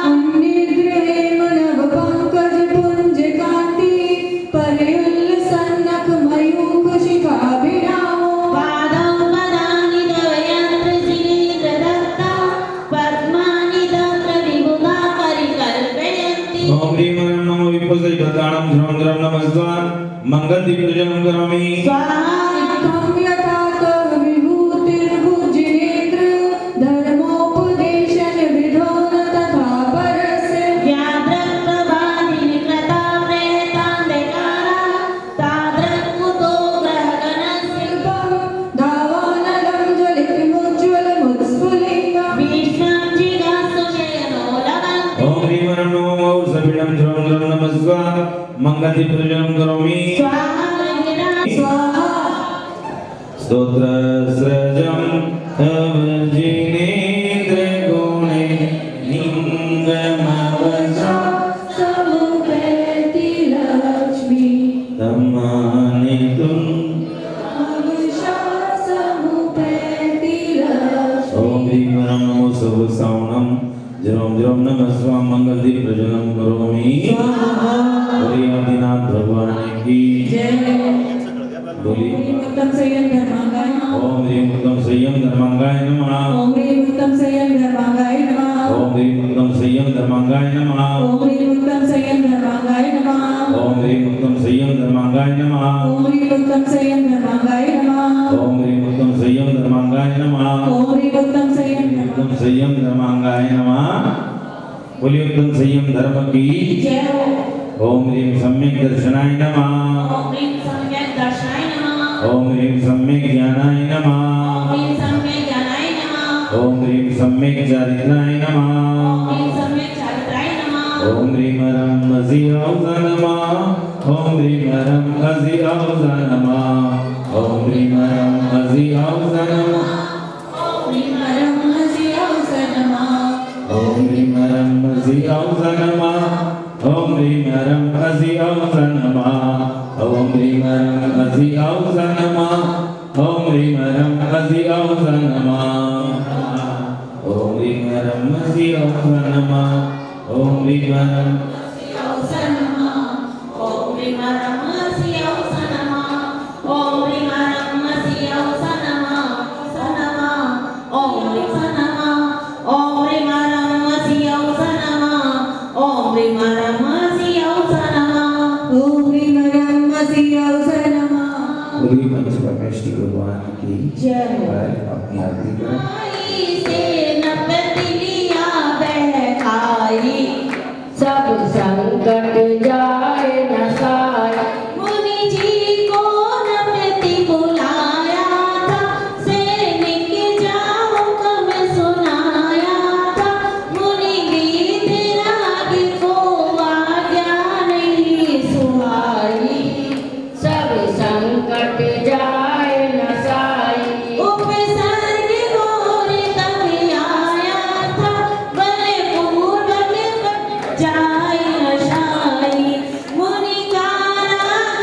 अन्निद्रेम नवपङ्कजपुञ्जकान्ति पर्युल्लसन्नखमयूखशिखाभिरामो पादौ पदानि तव यन्त्रशिरीन्द्रदत्ता पद्मानि तत्र विबुधा परिकल्पयन्ति। ओम ह्रीं नमो विपसै प्रदानं द्रम द्रम नमस्कार मंगल दीप प्रज्वलन करोमि स्वाहा इत्थं यथा तव विभूतिर्भुजिनेन्द्र धर्मोपदेशनिविधो न तथा परस्य व्याद्रप्रभादिनिकृता प्रेतान्धकारा तादृक्कुतो ग्रहगणस्य धावानलं ज्वलितमुज्ज्वलमुत्स्फुलिङ्गं विश्वं जिगासु शयनो लभन्ति। ओम ह्रीं नमो सबिडं द्रम द्रम नमस्कार मंगल दीप प्रज्वलन करोमि स्वाहा स्वाहा स्तोत्र सृजं तव जिनेन्द्र गुणे लिंगमवसा समुपैति लक्ष्मी तमानितुं अवशा समुपैति लक्ष्मी। ओम ह्रीं नमो सबसावनं जरम जरम नमस्कार मंगल दीप प्रज्वलन करोमि बोलिए आदिनाथ भगवान की बोलिए उत्तम संयम धर्मांगाय नमः। ओम ह्रीं उत्तम संयम धर्मांगाय नमः ओम ह्रीं उत्तम संयम धर्मांगाय नमः। ओम ह्रीं उत्तम संयम धर्मांगाय नमः ओम ह्रीं उत्तम संयम धर्मांगाय नमः। ओम ह्रीं उत्तम संयम धर्मांगाय नमः ओम ह्रीं उत्तम संयम धर्मांगाय नमः। ओम ह्रीं उत्तम संयम धर्मांगाय नमः ओम ह्रीं उत्तम संयम उत्तम संयम धर्मांगाय नमः बोलिए उत्तम संयम धर्म की जय हो। ओम ह्रीं सम्यक दर्शनाय नमः ओम ह्रीं सम्यक दर्शनाय नमः। ओम ह्रीं सम्यक ज्ञानाय नमः ओम ह्रीं सम्यक ज्ञानाय नमः। ओम ह्रीं सम्यक चारित्राय नमः ओम ह्रीं सम्यक चारित्राय Om Rim Ram Azi Auzanama. Om Rim Ram Azi Auzanama. Om Rim Ram Azi Auzanama. Om Rim Ram Azi Auzanama. Om Rim Ram Azi Auzanama. Om Rim Ram Azi Auzanama. Om Rim Ram Azi Auzanama. Om Rim Ram Azi Auzanama. Om Rim Ram पूरी मंच पर श्री भगवान की जय हो। अपनी आरती करें। सब संकट जाए न साए। मुनि जी को नमति बुलाया था, सैनिक जाओ कम सुनाया था। मुनि गीत राग को आज्ञा नहीं सुहाई। सब संकट जाए न साई। उपसर्ग घोर तब आया था, बलपूर्वक जाए न शाई। मुनि का राग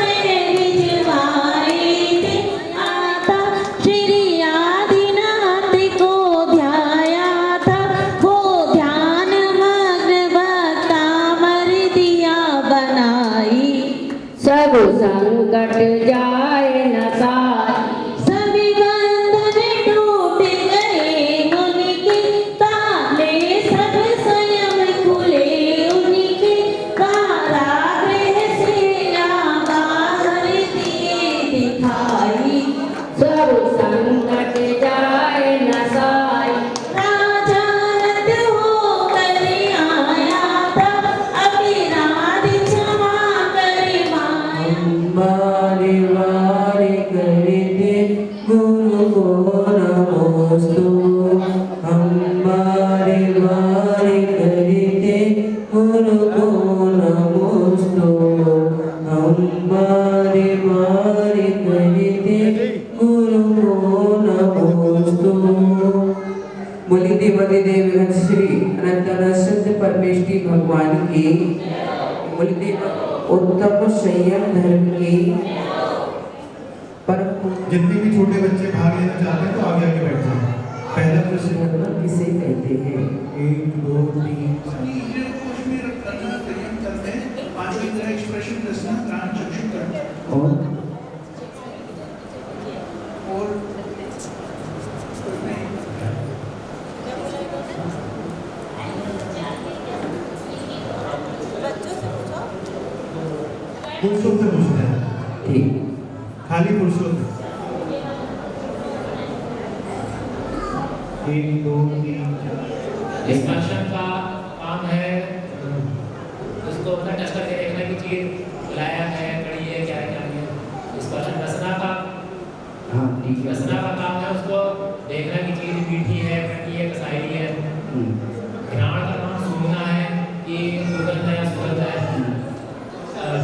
भिजवाए थे, आता श्री आदिनाथ को ध्याया था। वो ध्यान मग्न भक्ता मर दिया बनाई। सब संकट जाए न साई। सभी बंधन टूट गए उनके, ताले सब स्वयं खुले उनके। कारागृह से बाहर दिए दिखाई। सब संकट जाए न साई। राजा रथ होकर आया था, अपराध क्षमा कर माया। बारी बारी करते गुरु को नमोस्तु। हम बारी बारी करते गुरु को नमोस्तु। हम बारी बारी करते गुरु को नमोस्तु। बोली देवादि देव श्री अनंत सत्य परमेश्वरी भगवान की। बोली देव उत्तम संयम धर्म की। पर जितने भी छोटे बच्चे भाग लेना चाहते हैं तो आगे आगे बैठ जाएं। पहला प्रश्न भगवान किसे कहते हैं? 1 2 3 और पुरुषों से पूछते हैं, ठीक। खाली पुरुषों से। 1 2 3 4 इस दर्शन का काम है उसको अपना टच करके देखना की चीज लाया है, कड़ी है, क्या है, क्या नहीं है। इस दर्शन रचना का हाँ ठीक है। रचना का काम है उसको देखना की चीज मीठी है, खट्टी है, कसाई है। घ्राण का काम सूंघना है कि सुगंध है या सुगंध है।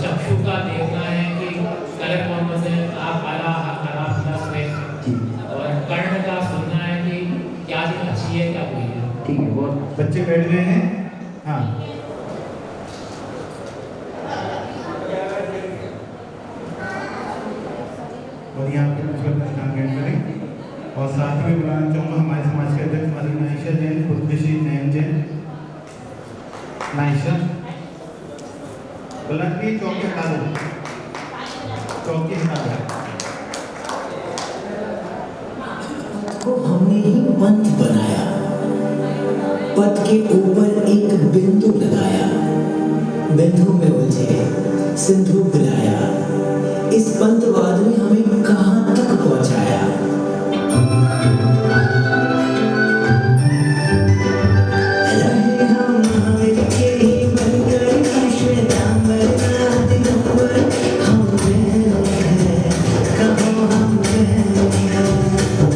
चक्षु का देखना है कि कलर कौन कौन से आप काला हरा पीला सफेद। और कर्ण का सुनना है कि क्या चीज अच्छी है, क्या बुरी है। ठीक है, बहुत बच्चे बैठ गए हैं। हाँ और यहाँ पे कुछ स्नान ग्रहण करें। और साथ में बुलाना चाहूँगा हमारे समाज के अध्यक्ष मालिक नाइशा जैन, पुत्रश्री नयन जैन। नाइशा बुलंद की चौकी हटा दो, चौकी हटा दो। को हमने ही पंथ बनाया, पथ के ऊपर एक बिंदु लगाया। बिंदु में उलझे सिंधु बुलाया। इस पंथवाद ने हमें कहां तक पहुंचाया। रहे हम हमें के ही बनकर श्वेतांबर का दिगंबर। हम बहनों हैं, कहो हम बहनों हैं। हम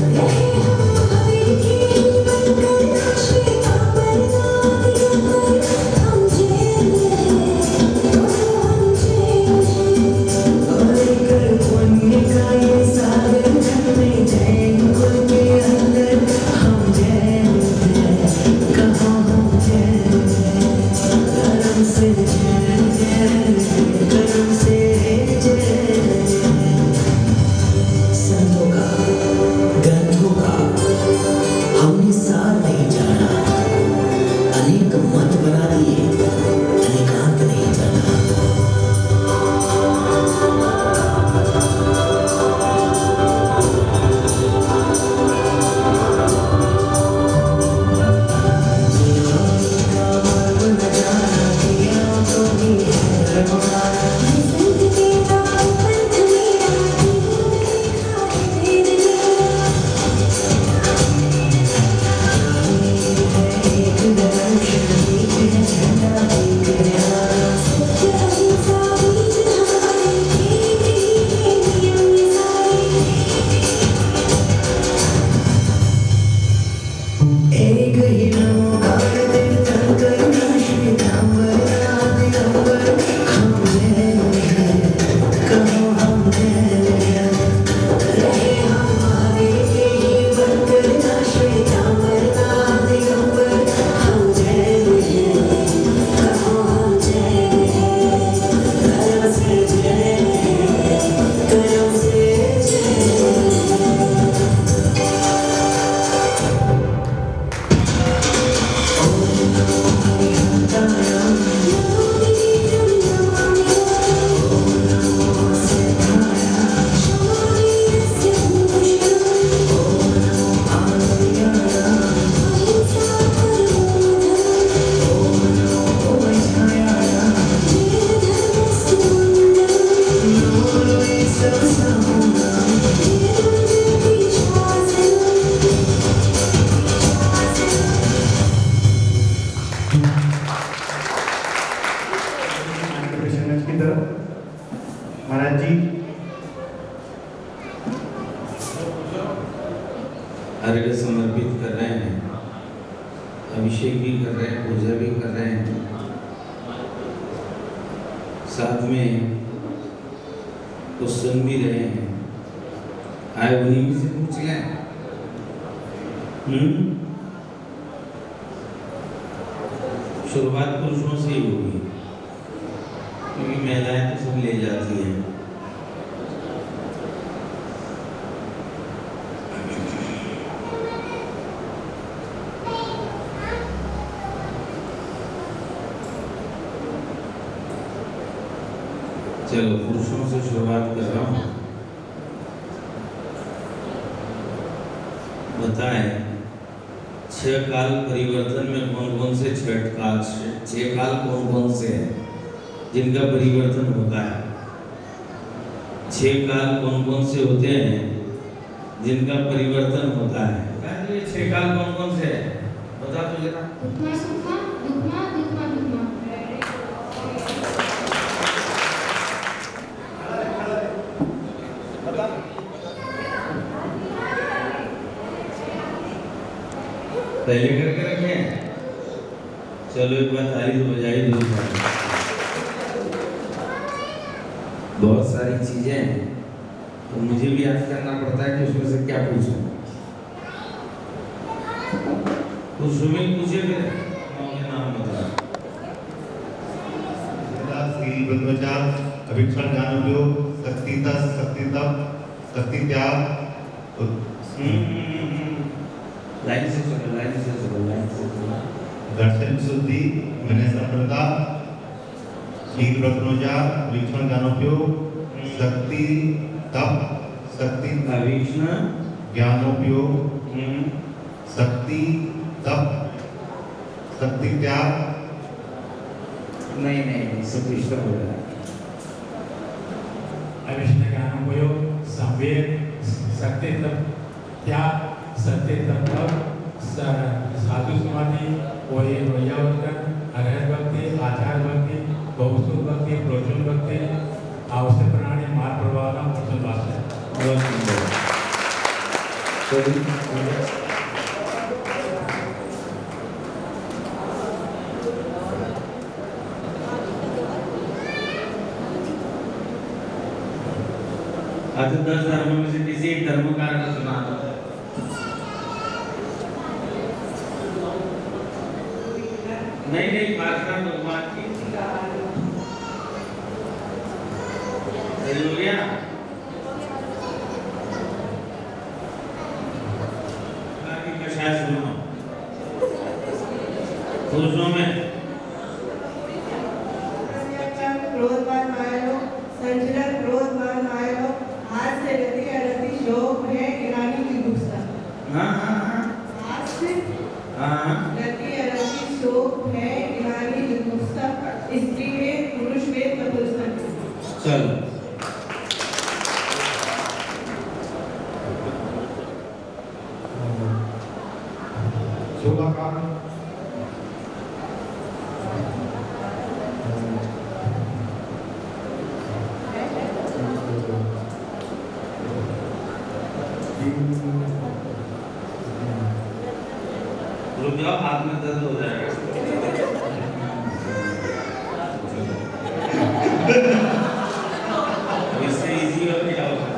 नहीं जाना, अनेक मत बना दिए, अनेकांत नहीं जाना। महाराज जी अर्घ्य समर्पित कर रहे हैं, अभिषेक भी कर रहे हैं, पूजा भी कर रहे हैं, साथ में कुछ सुन भी रहे हैं। आए उन्हीं में से पूछ लें। शुरुआत पुरुषों से ही होगी, क्योंकि महिलाएं तो सब ले जाती हैं। चलो पुरुषों से शुरुआत कर रहा हूँ। बताएं 6 काल परिवर्तन में कौन कौन से 6 काल कौन कौन से हैं जिनका परिवर्तन होता है? 6 काल कौन कौन से होते हैं जिनका परिवर्तन होता है? ये 6 काल कौन कौन से हैं? बता तो जरा। पहले करके रखे हैं। चलो एक बार ताली तो बजाई दो। बहुत सारी चीजें हैं तो मुझे भी याद करना पड़ता है कि उसमें से क्या पूछूं। तो सुमित पूछे फिर नाम बता। श्री ब्रह्मचा अभिक्षण ज्ञानोपयोग शक्ति तप शक्ति त्याग। लाइन से चलो। दर्शन शुद्धि विनय संप्रदा शील रत्नोजा अभिक्षण ज्ञानोपयोग शक्ति तप शक्ति अभिक्षण ज्ञानोपयोग शक्ति तप शक्ति त्याग। नहीं सब डिस्टर्ब हो रहा है। अभिष्ण ज्ञानोपयोग संवेद शक्ति तप त्याग सत्य तप साधु समाधि वैयावर्तन अरहत भक्ति आचार भक्ति बहुसुर भक्ति प्रोचन भक्ति आवश्यक प्रणाली मार्ग प्रवाह और बहुत सुंदर। आज 10 धर्मों में से किसी एक धर्म का सुना दो। नहीं प्रार्थना भगवान की हो गया। बाकी का शायद सुनो। पुरुषों में क्रोधवान माया संचलन क्रोधवान माया हाथ से गति अरति शोक है गिरानी की गुस्सा हाथ से गति अरति शोक है गिरानी की गुस्सा स्त्री में पुरुष में नपुंसक। चलो शोभाकार रुक जाओ, हाथ में दर्द हो जाएगा। इससे इजी और क्या होगा?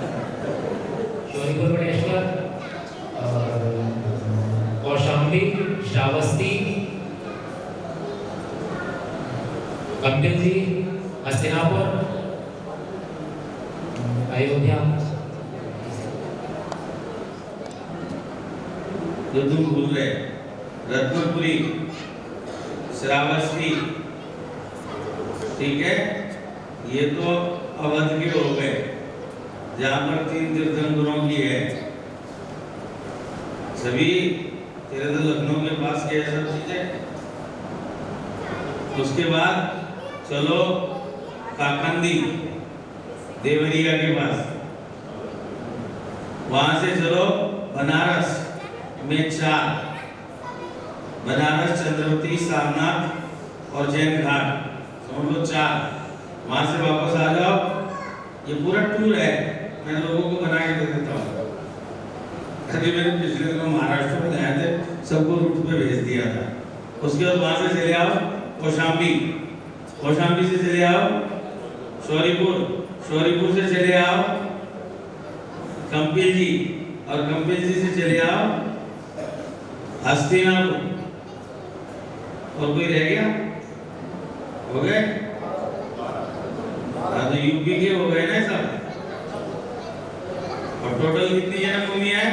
शौरिपुर बटेश्वर, कौशाम्बी, श्रावस्ती, कपिल जी, हस्तिनापुर, अयोध्या। जो तुम भूल रहे, रत्नपुरी, श्रावस्ती, ठीक है, ये तो अवध के हो गए, जहाँ पर 3 तीर्थंकरों की है। सभी तेरे तो लखनऊ के पास के सब चीजें। उसके बाद चलो काकंदी, देवरिया के पास, वहां से चलो बनारस में 4, बनारस, चंद्रवती, सारनाथ और जैन घाट, समझ लो 4। वहां से वापस आ जाओ। ये पूरा टूर है, मैं लोगों को बना के दे देता हूँ। अभी मैंने पिछले दिनों महाराष्ट्र में आए थे, सबको रूट पे भेज दिया था। उसके बाद वहां से चले आओ कौशाम्बी, कौशाम्बी से चले आओ शौरिपुर, शौरिपुर से चले आओ कंपिल जी, और कंपिल जी से चले आओ हस्तिनापुर। और कोई रह गया? हो गए? तो यूपी के हो गए ना सब। और टोटल कितनी जन्मभूमि है?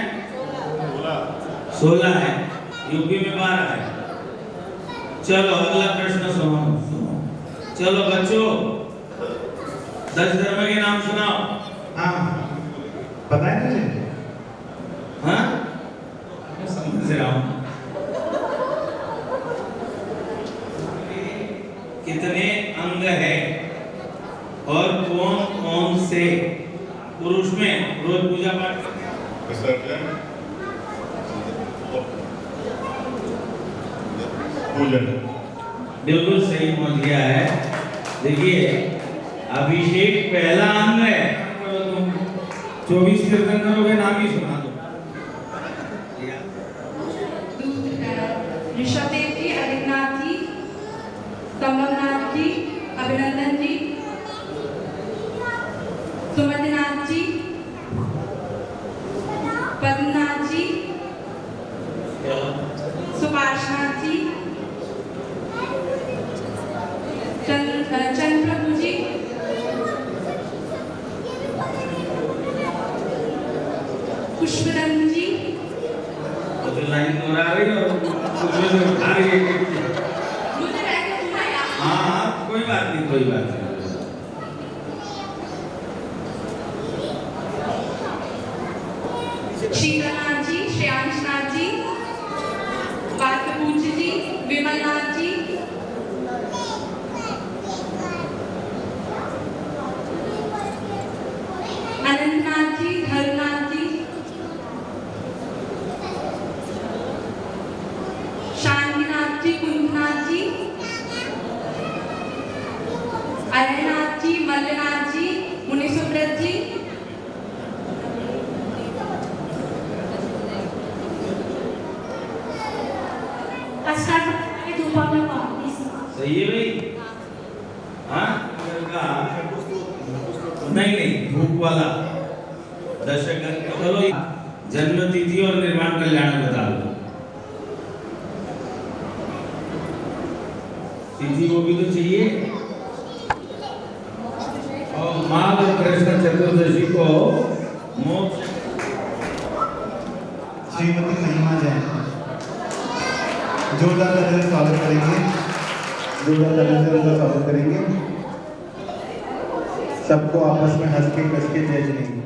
16 है। यूपी में 12 है। चलो अगला प्रश्न सुनो। चलो बच्चों, 10 धर्म के नाम सुनाओ। हाँ, पता है तुझे? हाँ, मैं समझ रहा हूँ। कितने अंग है और कौन कौन से पुरुष में रोज पूजा पाठ करते हैं? बिल्कुल सही पहुंच गया है। देखिए, अभिषेक पहला अंग है। 24 तीर्थंकरों के नाम ही सुना दो। ऋषभदेव जी, आदित्यनाथ जी, कमलनाथ जी, अभिनंदन जी, सुमंतनाथ जी, पद्मनाथ जी, सुभाषनाथ जी, चंद्र प्रभु जी, पुष्परंग जी। तो लाइन दोहरा रही और उसमें से उठा रही है। मुझे वैसे सुनाया। हाँ, कोई बात नहीं, कोई बात नहीं। शीलानाथ जी, श्रेयांशनाथ जी, पार्थपूज्य जी, विमलनाथ जी, अनंतनाथ जी, धर्मनाथ जी, शांतिनाथ जी, कुंभनाथ जी, अरयनाथ जी, मल्लनाथ जी, मुनिसुब्रत जी, सही है भाई? हाँ, नहीं, धूप वाला दशक। चलो जन्म तिथि और निर्माण कल्याण बता दो। तिथि वो भी तो चाहिए। और माघ कृष्ण चतुर्दशी को मोक्ष श्रीमती महिमा जैन, जोरदार ताली से स्वागत करेंगे, जोरदार ताली से उनका स्वागत करेंगे। सबको आपस में हंस के कस के जय जय।